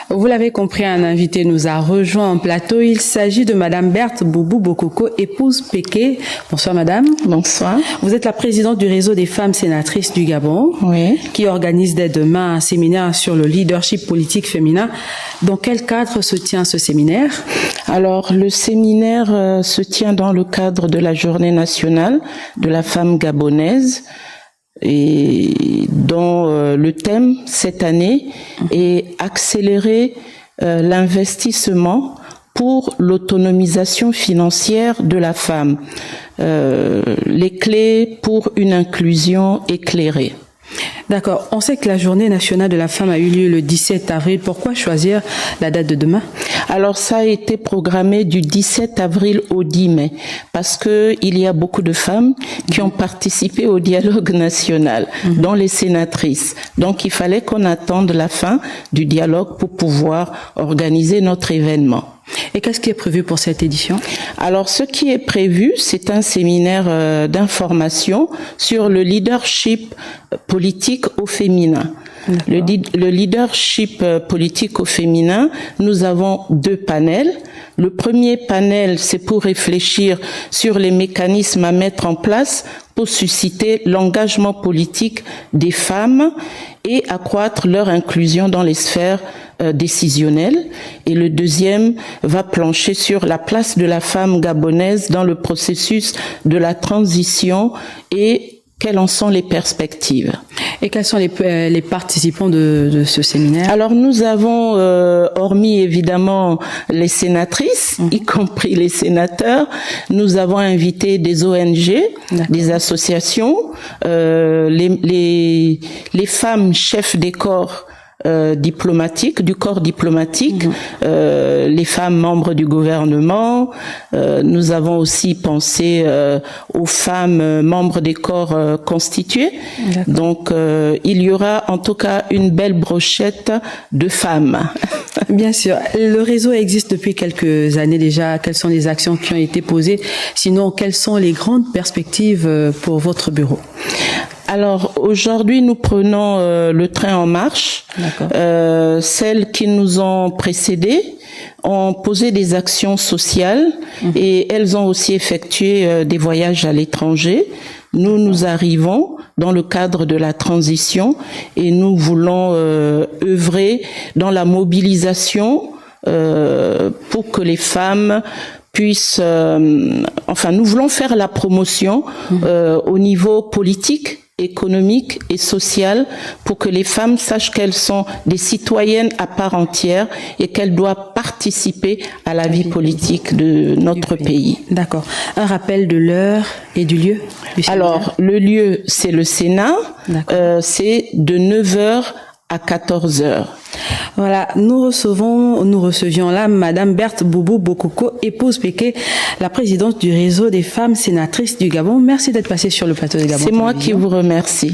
Vous l'avez compris, un invité nous a rejoint en plateau. Il s'agit de Madame Berthe Boubou Bokoko, épouse Péké. Bonsoir Madame. Bonsoir. Vous êtes la présidente du réseau des femmes sénatrices du Gabon, oui, qui organise dès demain un séminaire sur le leadership politique féminin. Dans quel cadre se tient ce séminaire? Alors, le séminaire se tient dans le cadre de la Journée nationale de la femme gabonaise, et dont le thème cette année est accélérer l'investissement pour l'autonomisation financière de la femme, les clés pour une inclusion éclairée. D'accord. On sait que la Journée nationale de la femme a eu lieu le 17 avril. Pourquoi choisir la date de demain? Alors ça a été programmé du 17 avril au 10 mai parce que il y a beaucoup de femmes qui ont participé au dialogue national, dont les sénatrices. Donc il fallait qu'on attende la fin du dialogue pour pouvoir organiser notre événement. Et qu'est-ce qui est prévu pour cette édition? Alors, ce qui est prévu, c'est un séminaire d'information sur le leadership politique au féminin. Le leadership politique au féminin, nous avons 2 panels. Le premier panel, c'est pour réfléchir sur les mécanismes à mettre en place pour susciter l'engagement politique des femmes et accroître leur inclusion dans les sphères décisionnelles. Et le deuxième va plancher sur la place de la femme gabonaise dans le processus de la transition et quelles en sont les perspectives. Et quels sont les participants de ce séminaire? Alors nous avons, hormis évidemment les sénatrices, y compris les sénateurs, nous avons invité des ONG, des associations, les femmes chefs des corps diplomatiques, du corps diplomatique, les femmes membres du gouvernement. Nous avons aussi pensé aux femmes membres des corps constitués. Donc il y aura en tout cas une belle brochette de femmes. Bien sûr. Le réseau existe depuis quelques années déjà. Quelles sont les actions qui ont été posées? Sinon, quelles sont les grandes perspectives pour votre bureau? Alors aujourd'hui, nous prenons le train en marche. Celles qui nous ont précédées ont posé des actions sociales et elles ont aussi effectué des voyages à l'étranger. Nous arrivons dans le cadre de la transition et nous voulons œuvrer dans la mobilisation pour que les femmes puissent, nous voulons faire la promotion au niveau politique, économique et social pour que les femmes sachent qu'elles sont des citoyennes à part entière et qu'elles doivent participer à la vie politique de notre pays. D'accord. Un rappel de l'heure et du lieu du séminaire? Alors, le lieu, c'est le Sénat. C'est de 9h à 14h. Voilà, nous recevions là Madame Berthe Boubou Bokoko, épouse Péké, la présidente du réseau des femmes sénatrices du Gabon. Merci d'être passée sur le plateau de Gabon. C'est moi qui vous remercie.